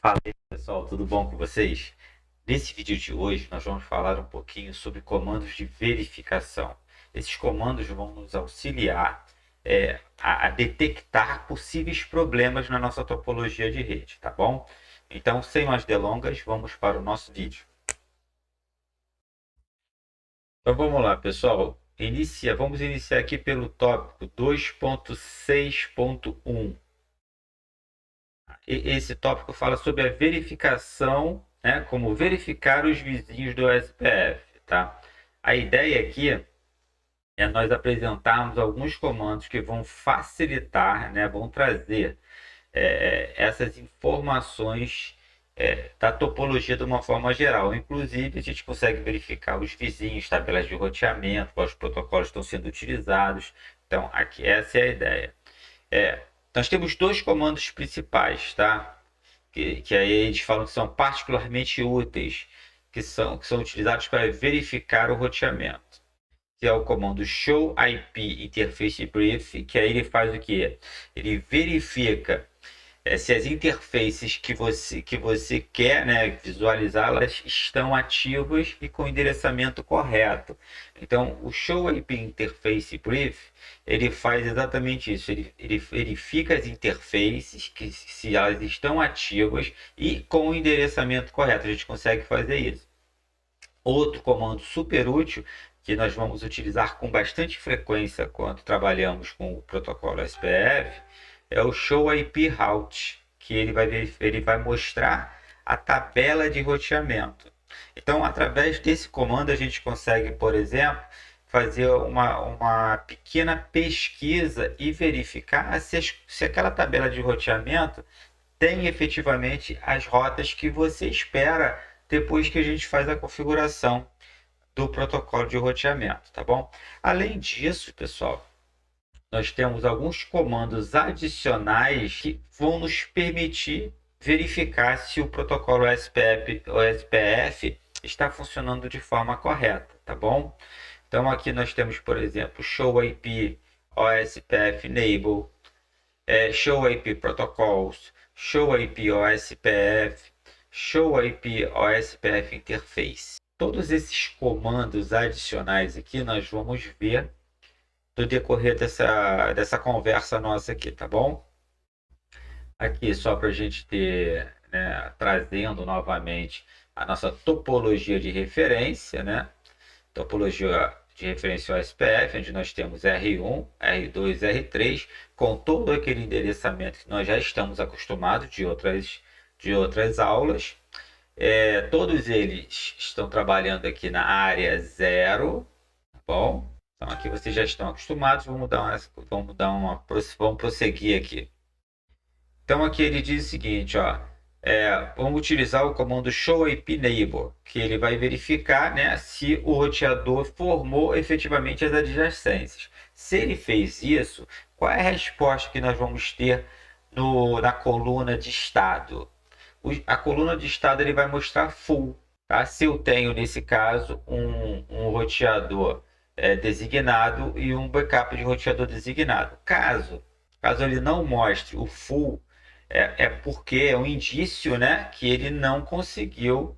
Fala aí, pessoal, tudo bom com vocês? Nesse vídeo de hoje, nós vamos falar um pouquinho sobre comandos de verificação. Esses comandos vão nos auxiliar a detectar possíveis problemas na nossa topologia de rede, tá bom? Então, sem mais delongas, vamos para o nosso vídeo. Então, vamos lá, pessoal. Vamos iniciar aqui pelo tópico 2.6.1. Esse tópico fala sobre a verificação, né, como verificar os vizinhos do SPF, tá? A ideia aqui é nós apresentarmos alguns comandos que vão facilitar, né, vão trazer essas informações da topologia de uma forma geral. Inclusive, a gente consegue verificar os vizinhos, tabelas de roteamento, quais protocolos estão sendo utilizados. Então, aqui essa é a ideia. Nós temos dois comandos principais, tá? Que aí eles falam que são particularmente úteis, que são utilizados para verificar o roteamento. Que é o comando show IP interface brief, que aí ele faz o que? Ele verifica se as interfaces que você quer, né, visualizar, elas estão ativas e com o endereçamento correto. Então, o Show IP Interface Brief, ele faz exatamente isso. Ele verifica as interfaces, que se elas estão ativas e com o endereçamento correto. A gente consegue fazer isso. Outro comando super útil, que nós vamos utilizar com bastante frequência quando trabalhamos com o protocolo SPF, é o Show IP Route, que ele vai mostrar a tabela de roteamento. Então, através desse comando, a gente consegue, por exemplo, fazer uma pequena pesquisa e verificar se aquela tabela de roteamento tem efetivamente as rotas que você espera depois que a gente faz a configuração do protocolo de roteamento, tá bom? Além disso, pessoal, nós temos alguns comandos adicionais que vão nos permitir verificar se o protocolo SPF ou SPF está funcionando de forma correta, tá bom? Então aqui nós temos, por exemplo, Show IP OSPF Enable, Show IP Protocols, Show IP OSPF, Show IP OSPF Interface. Todos esses comandos adicionais aqui nós vamos ver no decorrer dessa conversa nossa aqui, tá bom? Aqui só para a gente ter, né, trazendo novamente a nossa topologia de referência, né? Topologia de referência OSPF, onde nós temos R1, R2, R3, com todo aquele endereçamento que nós já estamos acostumados de outras aulas. Todos eles estão trabalhando aqui na área 0, tá bom? Então aqui vocês já estão acostumados, vamos prosseguir aqui. Então aqui ele diz o seguinte, ó, vamos utilizar o comando show IP neighbor, que ele vai verificar, né, se o roteador formou efetivamente as adjacências. Se ele fez isso, qual é a resposta que nós vamos ter na coluna de estado? A coluna de estado ele vai mostrar full, tá? Se eu tenho, nesse caso, um roteador designado e um backup de roteador designado. Caso ele não mostre o full, porque é um indício, né, que ele não conseguiu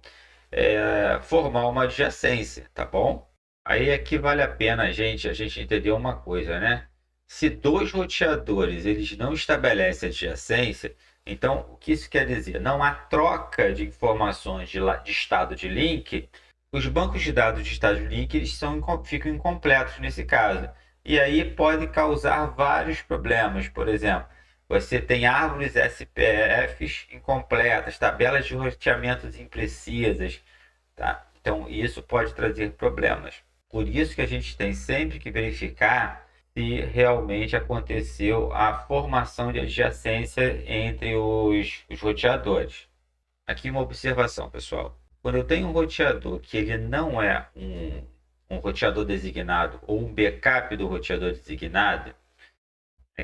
formar uma adjacência, tá bom? Aí aqui vale a pena a gente entender uma coisa, né? Se dois roteadores eles não estabelecem adjacência, então o que isso quer dizer? Não há troca de informações de estado de link. Os bancos de dados de estado de link eles ficam incompletos nesse caso. E aí pode causar vários problemas. Por exemplo, você tem árvores SPFs incompletas, tabelas de roteamentos imprecisas, tá? Então isso pode trazer problemas. Por isso que a gente tem sempre que verificar se realmente aconteceu a formação de adjacência entre os roteadores. Aqui uma observação, pessoal. Quando eu tenho um roteador que ele não é um roteador designado ou um backup do roteador designado,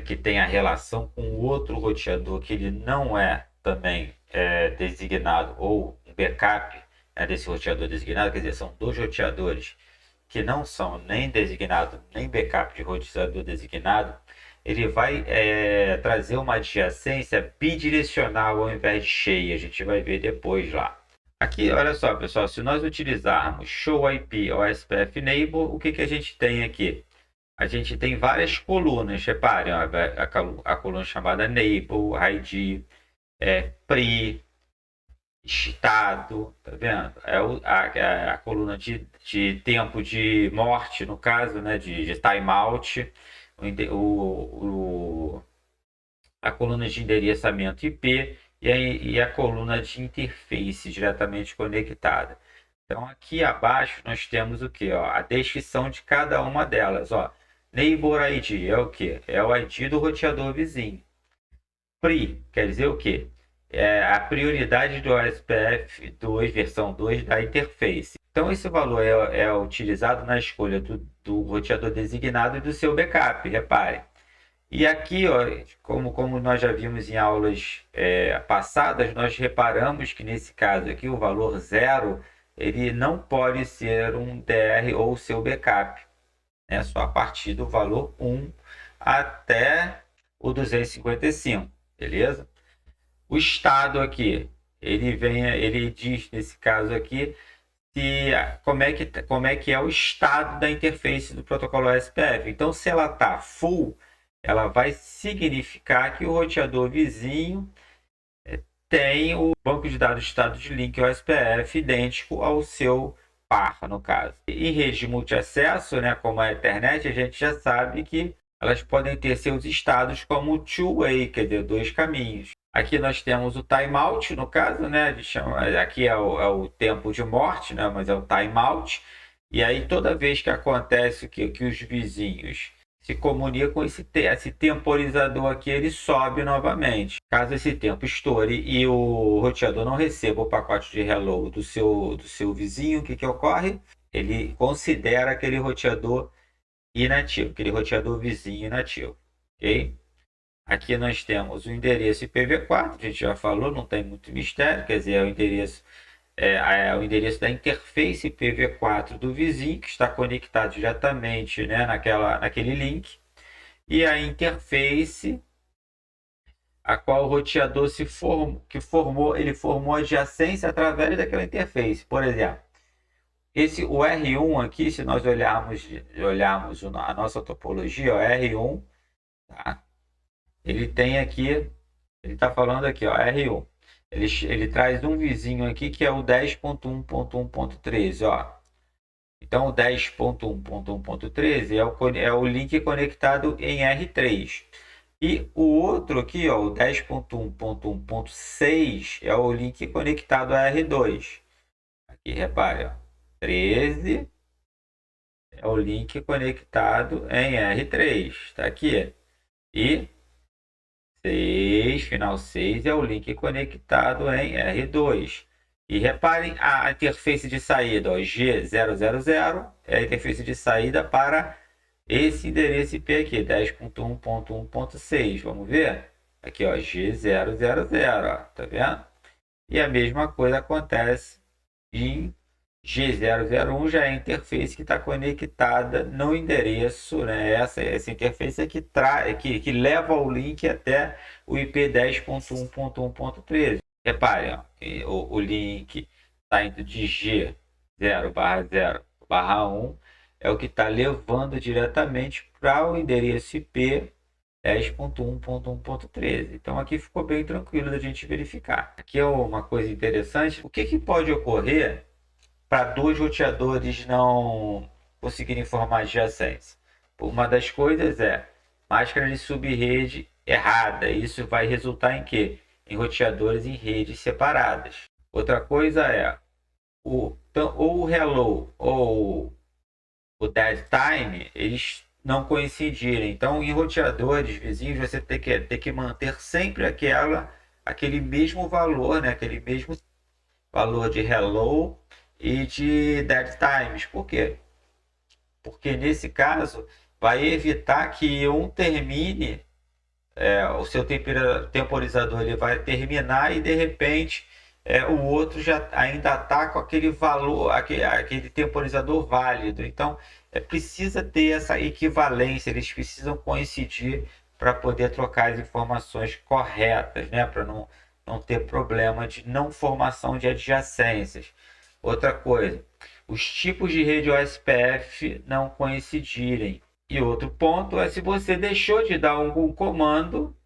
que tem a relação com outro roteador que ele não é também designado ou um backup, né, desse roteador designado, quer dizer, são dois roteadores que não são nem designado nem backup de roteador designado, ele vai trazer uma adjacência bidirecional ao invés de cheia. A gente vai ver depois lá. Aqui, olha só, pessoal, se nós utilizarmos show IP ou SPF Enable, o que a gente tem aqui? A gente tem várias colunas, reparem, ó, a coluna chamada Enable, ID, Pre, Estado, tá vendo? A coluna de tempo de morte, no caso, né, de timeout, a coluna de endereçamento IP e a coluna de interface diretamente conectada. Então, aqui abaixo nós temos o que? A descrição de cada uma delas. Neighbor ID é o que? É o ID do roteador vizinho. Pre quer dizer o que? É a prioridade do OSPF 2, versão 2 da interface. Então, esse valor é utilizado na escolha do roteador designado e do seu backup, reparem. E aqui, como nós já vimos em aulas passadas, nós reparamos que nesse caso aqui o valor 0 ele não pode ser um DR ou seu backup, né? Só a partir do valor 1 até o 255, beleza? O estado aqui, ele diz nesse caso aqui como é que é o estado da interface do protocolo OSPF. Então, se ela está full, ela vai significar que o roteador vizinho tem o banco de dados estado de link OSPF idêntico ao seu par, no caso. Em rede de multiacesso, né, como a Ethernet, a gente já sabe que elas podem ter seus estados como two-way, quer dizer, 2 caminhos. Aqui nós temos o timeout, no caso, né? Aqui é o tempo de morte, né? Mas é o timeout. E aí, toda vez que acontece que os vizinhos se comunicam, esse temporizador aqui ele sobe novamente. Caso esse tempo estoure e o roteador não receba o pacote de hello do seu vizinho, o que ocorre? Ele considera aquele roteador inativo, aquele roteador vizinho inativo. Ok? Aqui nós temos o endereço IPv4, a gente já falou, não tem muito mistério, quer dizer, é o endereço da interface IPv4 do vizinho, que está conectado diretamente, né, naquele link, e a interface a qual o roteador ele formou adjacência através daquela interface. Por exemplo, o R1 aqui, se nós olharmos a nossa topologia, o R1, tá? Ele tem aqui, ele está falando aqui, R1. Ele traz um vizinho aqui que é o 10.1.1.13, Então, o 10.1.1.13 é o link conectado em R3. E o outro aqui, o 10.1.1.6 é o link conectado a R2. Aqui, repare, 13 é o link conectado em R3. Está aqui. E 6, final 6 é o link conectado em R2. E reparem a interface de saída, G000, é a interface de saída para esse endereço IP aqui, 10.1.1.6. Vamos ver? Aqui, G000, tá vendo? E a mesma coisa acontece em G001, já é a interface que está conectada no endereço, né? Essa interface é que leva o link até o IP 10.1.1.13. Reparem, o link está indo de G0/0/1, é o que está levando diretamente para o endereço IP 10.1.1.13. Então aqui ficou bem tranquilo da gente verificar. Aqui é uma coisa interessante. O que pode ocorrer para 2 roteadores não conseguirem formar adjacência? Uma das coisas é máscara de subrede errada. Isso vai resultar em quê? Em roteadores em redes separadas. Outra coisa é ou o hello ou o dead time, eles não coincidirem. Então, em roteadores vizinhos, você tem que manter sempre aquele mesmo valor, né? Aquele mesmo valor de hello e de dead times. Por quê? Porque nesse caso vai evitar que um termine, o seu temporizador ele vai terminar e de repente o outro já ainda está com aquele valor, aquele temporizador válido. Então precisa ter essa equivalência, eles precisam coincidir para poder trocar as informações corretas, né? Para não ter problema de não formação de adjacências. Outra coisa, os tipos de rede OSPF não coincidirem. E outro ponto é se você deixou de dar algum comando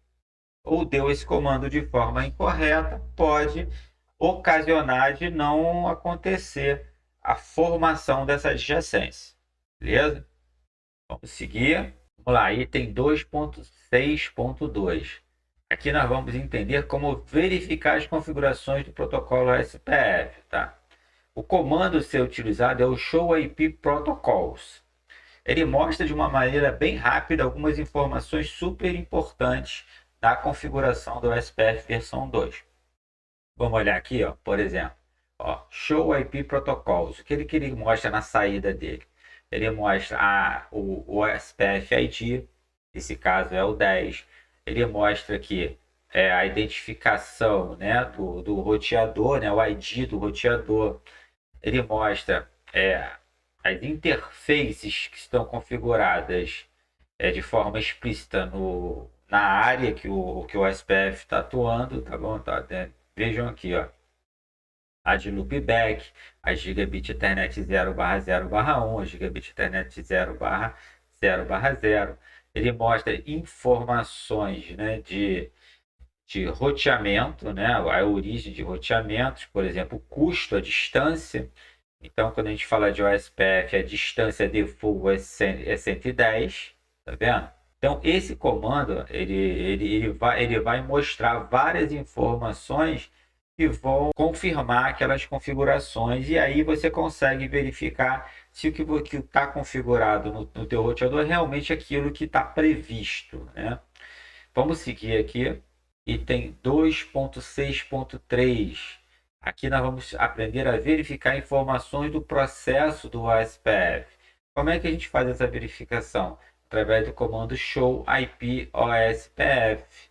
ou deu esse comando de forma incorreta, pode ocasionar de não acontecer a formação dessa adjacência. Beleza? Vamos seguir. Vamos lá, item 2.6.2. Aqui nós vamos entender como verificar as configurações do protocolo SPF, tá? O comando a ser utilizado é o Show IP Protocols. Ele mostra de uma maneira bem rápida algumas informações super importantes da configuração do SPF versão 2. Vamos olhar aqui, ó, por exemplo, ó, Show IP Protocols. O que ele mostra na saída dele? Ele mostra o SPF ID, nesse caso é o 10. Ele mostra aqui a identificação, né, do roteador, né, o ID do roteador. Ele mostra as interfaces que estão configuradas de forma explícita na área que o SPF está atuando, tá bom? Tá, vejam aqui, ó, a de loopback, a Gigabit Ethernet 0/0/1, a Gigabit Ethernet 0/0/0. Ele mostra informações, né, de roteamento, né, a origem de roteamentos, por exemplo, o custo, a distância. Então, quando a gente fala de OSPF, a distância default é 110, tá vendo? Então, esse comando, ele vai mostrar várias informações que vão confirmar aquelas configurações, e aí você consegue verificar se o que está configurado no teu roteador é realmente aquilo que está previsto, né? Vamos seguir aqui, item 2.6.3. Aqui nós vamos aprender a verificar informações do processo do OSPF. Como é que a gente faz essa verificação? Através do comando show IP OSPF.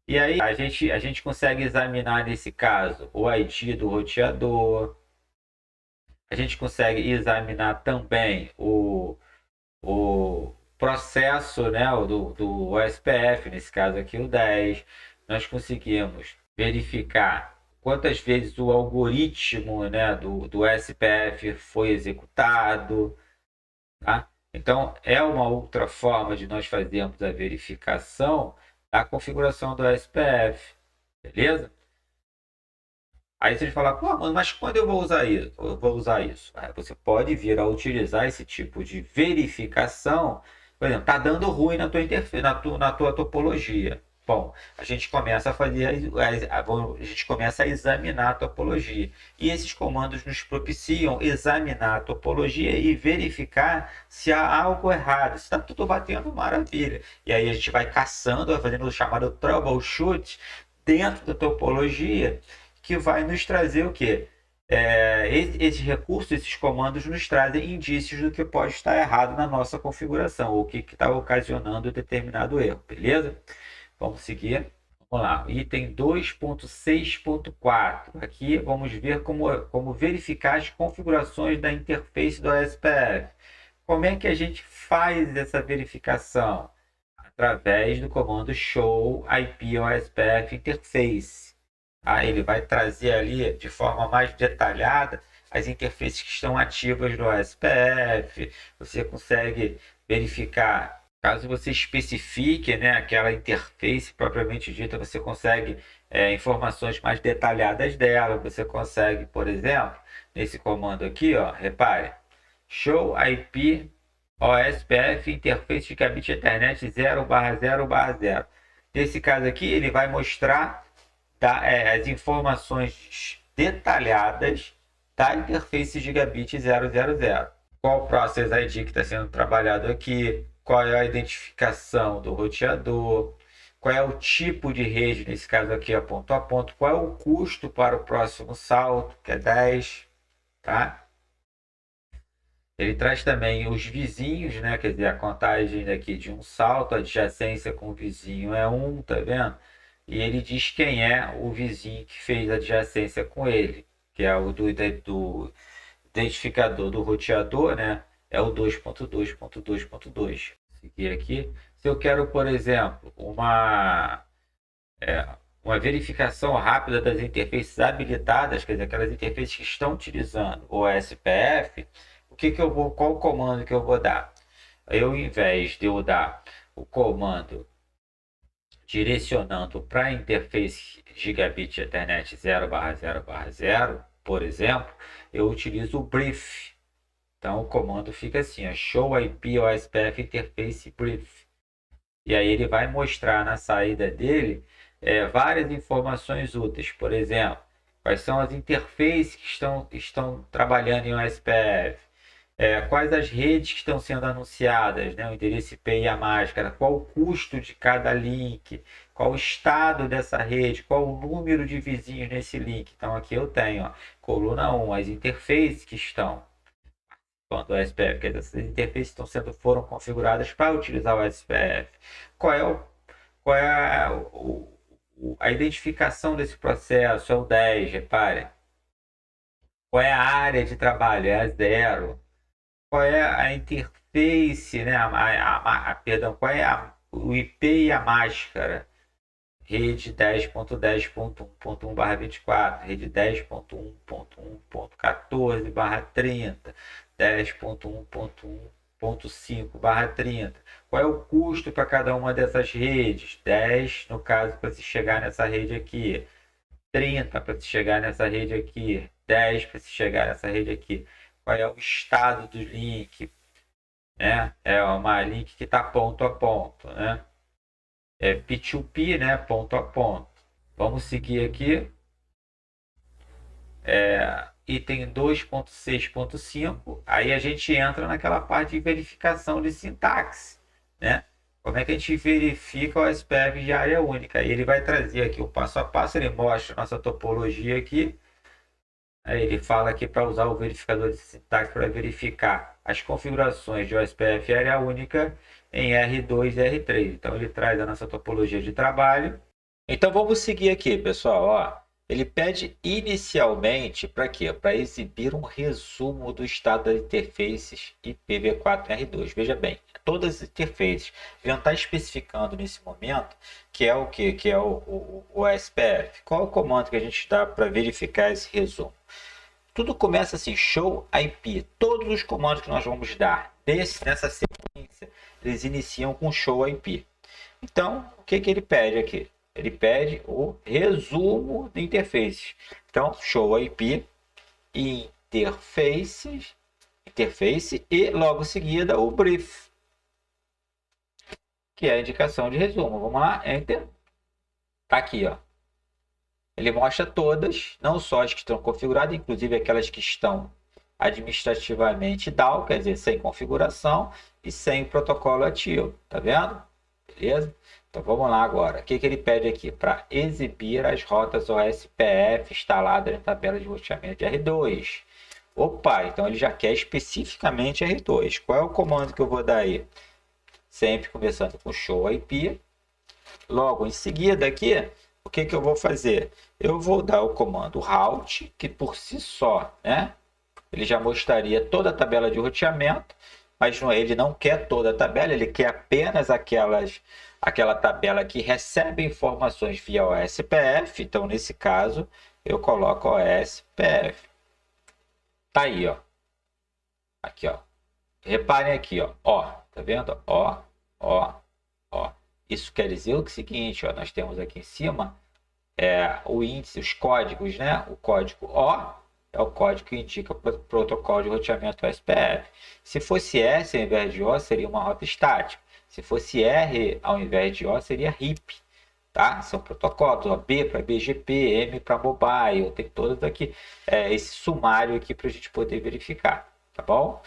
E aí a gente consegue examinar nesse caso o ID do roteador. A gente consegue examinar também o processo, né, do OSPF, nesse caso aqui o 10. Nós conseguimos verificar quantas vezes o algoritmo, né, do SPF foi executado, tá? Então, é uma outra forma de nós fazermos a verificação da configuração do SPF, beleza? Aí você fala, pô, mas quando eu vou usar isso? Eu vou usar isso. Aí você pode vir a utilizar esse tipo de verificação. Por exemplo, está dando ruim na tua interface, na tua topologia. Bom, a gente começa a fazer, a gente começa a examinar a topologia. E esses comandos nos propiciam examinar a topologia e verificar se há algo errado. Se está tudo batendo, maravilha. E aí a gente vai caçando, vai fazendo o chamado troubleshoot dentro da topologia, que vai nos trazer o quê? Esses recursos, esses comandos nos trazem indícios do que pode estar errado na nossa configuração, ou o que está ocasionando determinado erro, beleza? Vamos seguir. Vamos lá, item 2.6.4. Aqui vamos ver como verificar as configurações da interface do OSPF. Como é que a gente faz essa verificação? Através do comando show IP OSPF interface. Ele vai trazer ali de forma mais detalhada as interfaces que estão ativas no OSPF. Você consegue verificar, caso você especifique, né, aquela interface propriamente dita, você consegue informações mais detalhadas dela. Você consegue, por exemplo, nesse comando aqui, ó, repare, show IP OSPF interface Gigabit Ethernet 0/0/0. Nesse caso aqui, ele vai mostrar as informações detalhadas da interface Gigabit 000. Qual o Process ID que está sendo trabalhado aqui, qual é a identificação do roteador, qual é o tipo de rede, nesse caso aqui, ponto a ponto, qual é o custo para o próximo salto, que é 10, tá? Ele traz também os vizinhos, né? Quer dizer, a contagem aqui de um salto, a adjacência com o vizinho é 1, tá vendo? E ele diz quem é o vizinho que fez a adjacência com ele, que é o do identificador do roteador, né? É o 2.2.2.2. Seguir aqui. Se eu quero, por exemplo, uma verificação rápida das interfaces habilitadas, quer dizer, aquelas interfaces que estão utilizando o SPF, qual o comando que eu vou dar? Eu, ao invés de eu dar o comando direcionando para a interface Gigabit Ethernet 0/0/0, por exemplo, eu utilizo o brief. Então o comando fica assim, ó, show IP OSPF interface brief. E aí ele vai mostrar na saída dele várias informações úteis. Por exemplo, quais são as interfaces que estão trabalhando em OSPF, quais as redes que estão sendo anunciadas, né? O endereço IP e a máscara, qual o custo de cada link, qual o estado dessa rede, qual o número de vizinhos nesse link. Então aqui eu tenho, ó, coluna 1, as interfaces que estão quando o SPF, quer dizer, essas interfaces foram configuradas para utilizar o SPF. Qual é a identificação desse processo? É o 10, repare. Qual é a área de trabalho? É a 0. Qual é a interface, né? Perdão, qual é o IP e a máscara? Rede 10.10.1.1/24, rede 10.1.1.14/30, 10.1.1.5/30. Qual é o custo para cada uma dessas redes? 10, no caso, para se chegar nessa rede aqui. 30 para se chegar nessa rede aqui. 10 para se chegar nessa rede aqui. Qual é o estado do link? Né? É uma link que está ponto a ponto, né? É P2P, né? Ponto a ponto. Vamos seguir aqui. Item 2.6.5. Aí a gente entra naquela parte de verificação de sintaxe, né? Como é que a gente verifica o SPF de área única? Aí ele vai trazer aqui o passo a passo, ele mostra a nossa topologia aqui. Aí ele fala aqui para usar o verificador de sintaxe para verificar as configurações de OSPF área única em R2 e R3. Então ele traz a nossa topologia de trabalho. Então vamos seguir aqui, pessoal. Ó, ele pede inicialmente para quê? Para exibir um resumo do estado das interfaces IPv4 em R2. Veja bem, todas as interfaces. Ele não está especificando nesse momento que é o que? Que é o SPF. Qual é o comando que a gente dá para verificar esse resumo? Tudo começa assim, show IP. Todos os comandos que nós vamos dar nessa sequência, eles iniciam com show IP. Então, o que ele pede aqui? Ele pede o resumo de interfaces. Então, show IP, interface e logo em seguida o brief, que é a indicação de resumo. Vamos lá, enter. Tá aqui, ó. Ele mostra todas, não só as que estão configuradas, inclusive aquelas que estão administrativamente DAO, quer dizer, sem configuração e sem protocolo ativo. Tá vendo? Beleza? Então vamos lá agora. O que ele pede aqui? Para exibir as rotas OSPF instaladas na tabela de roteamento de R2. Opa, então ele já quer especificamente R2. Qual é o comando que eu vou dar aí? Sempre começando com show IP. Logo em seguida aqui, o que eu vou fazer? Eu vou dar o comando route, que por si só, né? Ele já mostraria toda a tabela de roteamento, mas ele não quer toda a tabela, ele quer apenas aquela tabela que recebe informações via OSPF. Então, nesse caso, eu coloco OSPF. Tá aí, ó. Aqui, ó. Reparem aqui, ó. Ó, tá vendo? Ó, ó, ó. Isso quer dizer o seguinte, ó. Nós temos aqui em cima o índice, os códigos, né? O código O é o código que indica o protocolo de roteamento OSPF. Se fosse S ao invés de O, seria uma rota estática. Se fosse R ao invés de O, seria RIP. Tá? São protocolos, ó, B para BGP, M para mobile, tem todos aqui, esse sumário aqui para a gente poder verificar, tá bom?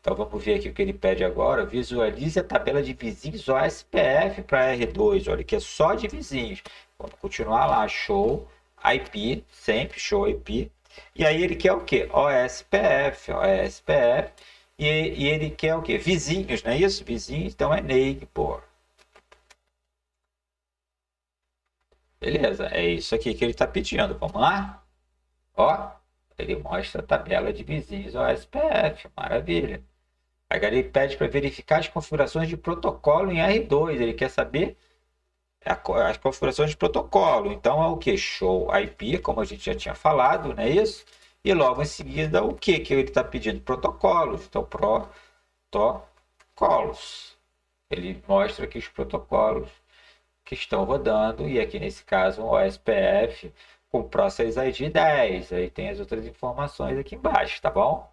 Então vamos ver aqui o que ele pede agora. Visualize a tabela de vizinhos OSPF para R2, olha que é só de vizinhos. Vamos continuar lá, show IP, sempre show IP. E aí ele quer o que? OSPF, OSPF. E ele quer o que? Vizinhos, não é isso? Vizinhos, então é neighbor. Beleza, é isso aqui que ele está pedindo. Vamos lá? Ó, ele mostra a tabela de vizinhos OSPF, maravilha. Agora ele pede para verificar as configurações de protocolo em R2. Ele quer saber as configurações de protocolo. Então é o que? Show IP, como a gente já tinha falado, não é isso? E logo em seguida o que ele está pedindo? Protocolos. Então protocolos. Ele mostra aqui os protocolos que estão rodando, e aqui nesse caso um OSPF com Process ID 10. Aí tem as outras informações aqui embaixo, tá bom?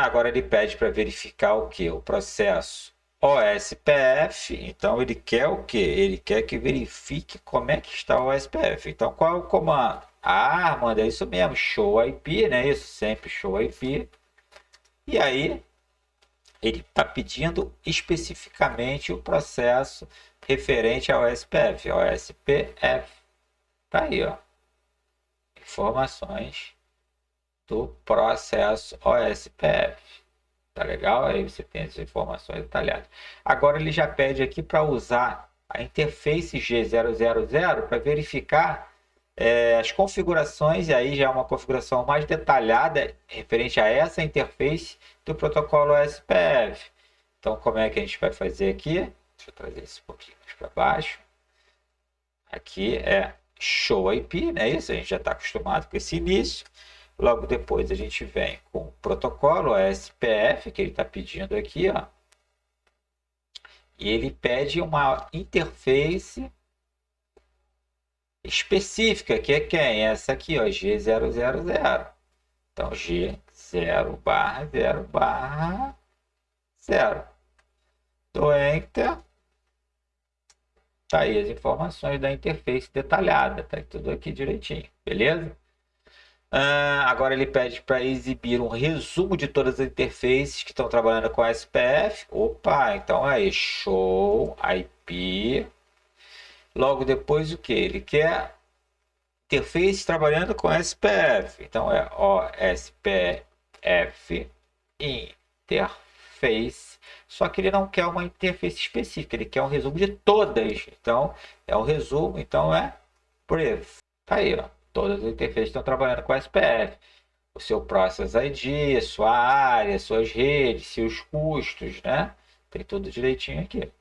Agora ele pede para verificar o que? O processo OSPF. Então ele quer o que? Ele quer que verifique como é que está o OSPF. Então qual é o comando? Manda, é isso mesmo, show IP, né? Isso, sempre show IP. E aí ele está pedindo especificamente o processo referente ao OSPF. OSPF. Tá aí, ó. Informações do processo OSPF. Tá legal? Aí você tem as informações detalhadas. Agora ele já pede aqui para usar a interface G000 para verificar as configurações, e aí já é uma configuração mais detalhada referente a essa interface do protocolo OSPF. Então, como é que a gente vai fazer aqui? Deixa eu trazer isso um pouquinho mais para baixo. Aqui é show IP, né? Isso a gente já está acostumado com esse início. Logo depois a gente vem com o protocolo OSPF, que ele está pedindo aqui, ó. E ele pede uma interface específica, que é quem? Essa aqui, ó, G000. Então, G0/0/0. Dou Enter. Tá aí as informações da interface detalhada, tá tudo aqui direitinho, beleza? Agora ele pede para exibir um resumo de todas as interfaces que estão trabalhando com a SPF. Opa, então aí, show IP. Logo depois o que? Ele quer interface trabalhando com SPF. Então é OSPF interface. Só que ele não quer uma interface específica, ele quer um resumo de todas. Então é um resumo, então é brief. Tá aí, ó. Todas as interfaces estão trabalhando com SPF. O seu Process ID, sua área, suas redes, seus custos, né? Tem tudo direitinho aqui.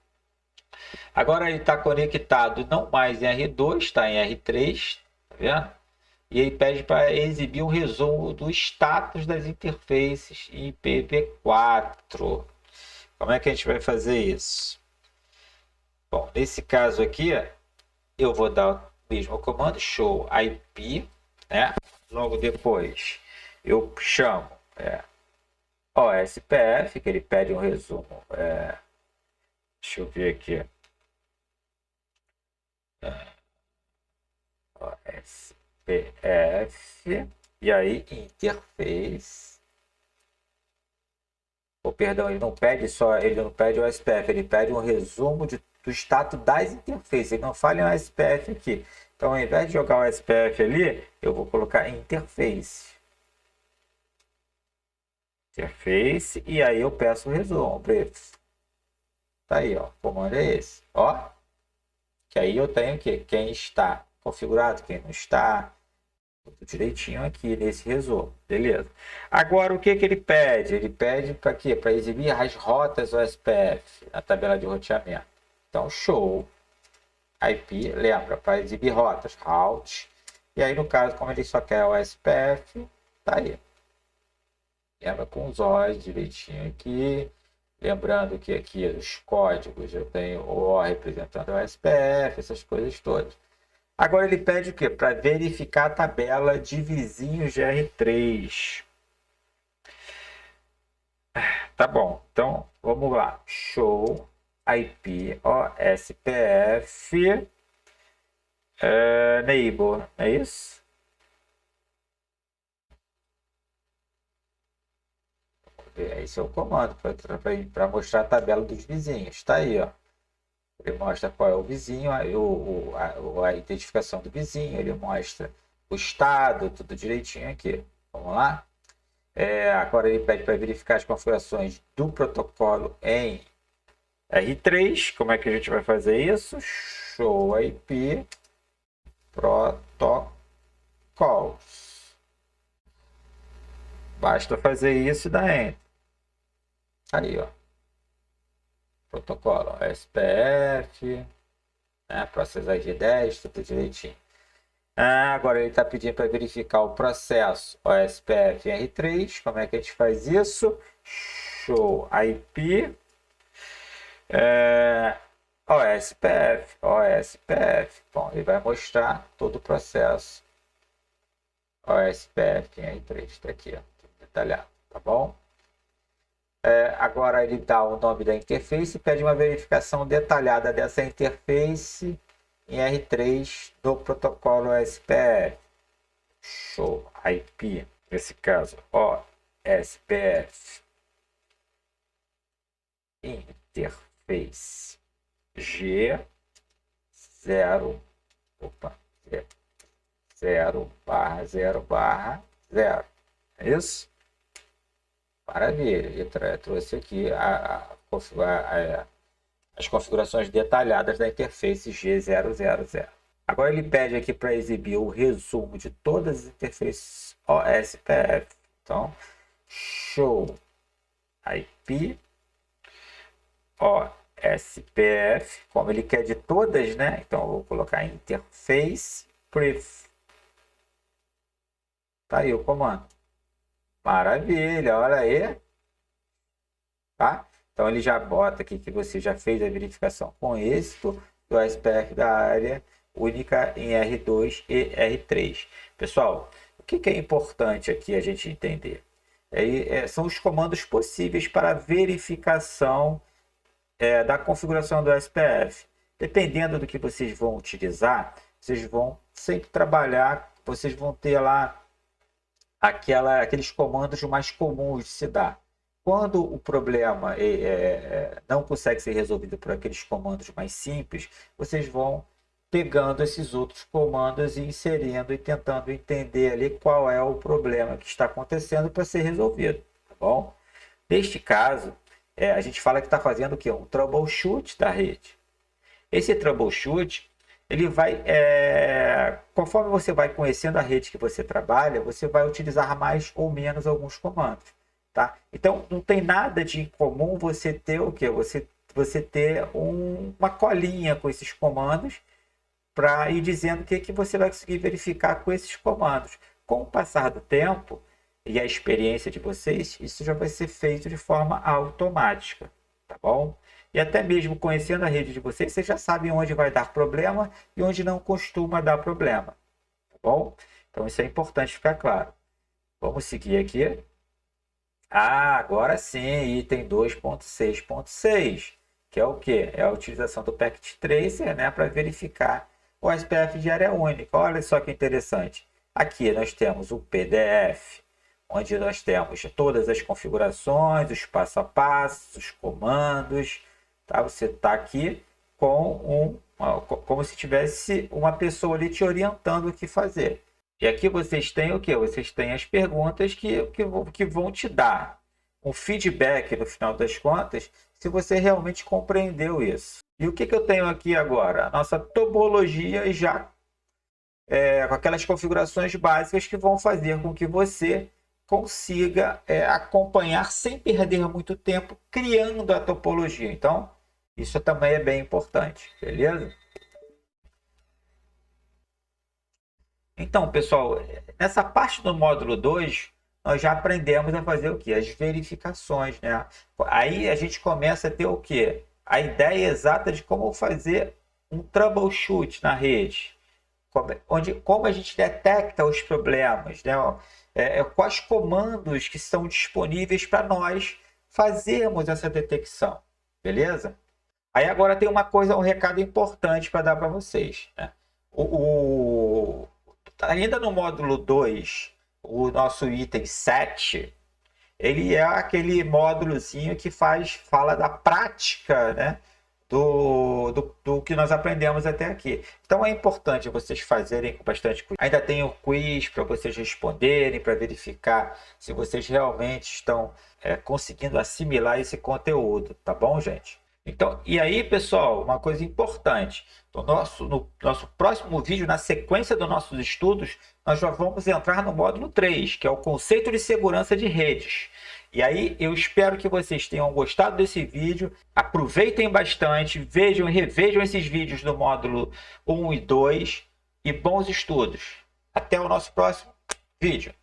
Agora ele está conectado não mais em R2, está em R3, tá vendo? E ele pede para exibir um resumo do status das interfaces em IPv4. Como é que a gente vai fazer isso? Bom, nesse caso aqui, eu vou dar o mesmo comando, show IP, né? Logo depois eu chamo OSPF, que ele pede um resumo. Deixa eu ver aqui. OSPF, e aí interface. Perdão, ele não pede o SPF, ele pede um resumo do status das interfaces. Ele não fala em OSPF aqui. Então, ao invés de jogar o SPF ali, eu vou colocar interface. Interface, e aí eu peço o resumo. Tá aí, ó. O comando é esse. Ó. Que aí eu tenho aqui quem está configurado, quem não está. Tudo direitinho aqui nesse resumo. Beleza. Agora, o que ele pede? Ele pede para quê? Para exibir as rotas OSPF na tabela de roteamento. Então, show IP, lembra, para exibir rotas, route. E aí, no caso, como ele só quer o SPF, tá aí. Lembra com os OS direitinho aqui. Lembrando que aqui os códigos eu tenho o O representando o SPF, essas coisas todas. Agora ele pede o quê? Para verificar a tabela de vizinhos de R3. Tá bom, então vamos lá. Show IP OSPF neighbor, é isso? Esse é o comando para mostrar a tabela dos vizinhos. Tá aí, ó. Ele mostra qual é o vizinho, a identificação do vizinho, ele mostra o estado, tudo direitinho aqui. Vamos lá? Agora ele pede para verificar as configurações do protocolo em R3. Como é que a gente vai fazer isso? Show IP protocols. Basta fazer isso e dar Enter. Aí, ó. Protocolo SPF, né? Processo ID 10, tudo direitinho. Agora ele está pedindo para verificar o processo OSPF R3. Como é que a gente faz isso? Show IP. OSPF. Bom, ele vai mostrar todo o processo OSPF R3. Está aqui, ó, detalhado, tá bom? Agora ele dá o nome da interface e pede uma verificação detalhada dessa interface em R3 do protocolo OSPF. Show. IP, nesse caso, OSPF interface G0, 0/0/0. É isso? Maravilha. Ele trouxe aqui as configurações detalhadas da interface G000. Agora ele pede aqui para exibir o resumo de todas as interfaces OSPF. Então, show IP OSPF, como ele quer de todas, né? Então eu vou colocar interface pref. Tá aí o comando. Maravilha, olha aí. Tá? Então ele já bota aqui que você já fez a verificação com êxito do OSPF da área única em R2 e R3. Pessoal, o que é importante aqui a gente entender? São os comandos possíveis para verificação da configuração do OSPF. Dependendo do que vocês vão utilizar, vocês vão sempre trabalhar, vocês vão ter lá aqueles comandos mais comuns de se dar. Quando o problema não consegue ser resolvido por aqueles comandos mais simples, vocês vão pegando esses outros comandos e inserindo e tentando entender ali qual é o problema que está acontecendo para ser resolvido, tá bom? Neste caso, a gente fala que está fazendo o quê? Um troubleshoot da rede. Esse troubleshoot, ele vai, conforme você vai conhecendo a rede que você trabalha, você vai utilizar mais ou menos alguns comandos, tá? Então, não tem nada de incomum você ter o quê? Você ter uma colinha com esses comandos para ir dizendo o que você vai conseguir verificar com esses comandos. Com o passar do tempo e a experiência de vocês, isso já vai ser feito de forma automática, tá bom? E até mesmo conhecendo a rede de vocês, vocês já sabem onde vai dar problema e onde não costuma dar problema, tá bom? Então isso é importante ficar claro. Vamos seguir aqui. Agora sim, item 2.6.6, que é o quê? É a utilização do Packet Tracer, né, para verificar o SPF de área única. Olha só que interessante. Aqui nós temos o PDF, onde nós temos todas as configurações, os passo a passo, os comandos. Tá? Você está aqui como se tivesse uma pessoa ali te orientando o que fazer. E aqui vocês têm o quê? Vocês têm as perguntas que vão te dar um feedback no final das contas, se você realmente compreendeu isso. E o que eu tenho aqui agora? A nossa topologia já com aquelas configurações básicas que vão fazer com que você consiga acompanhar sem perder muito tempo criando a topologia. Então, isso também é bem importante, beleza? Então, pessoal, nessa parte do módulo 2, nós já aprendemos a fazer o quê? As verificações, né? Aí a gente começa a ter o quê? A ideia exata de como fazer um troubleshoot na rede. Como a gente detecta os problemas, né? Quais comandos que são disponíveis para nós fazermos essa detecção, beleza? Aí agora tem um recado importante para dar para vocês, né? Ainda no módulo 2, o nosso item 7, ele é aquele módulozinho que fala da prática, né? Do que nós aprendemos até aqui. Então é importante vocês fazerem com bastante cuidado. Ainda tem o quiz para vocês responderem, para verificar se vocês realmente estão conseguindo assimilar esse conteúdo, tá bom, gente? Então, e aí, pessoal, uma coisa importante. No nosso próximo vídeo, na sequência dos nossos estudos, nós já vamos entrar no módulo 3, que é o conceito de segurança de redes. E aí eu espero que vocês tenham gostado desse vídeo, aproveitem bastante, vejam e revejam esses vídeos do módulo 1 e 2 e bons estudos. Até o nosso próximo vídeo.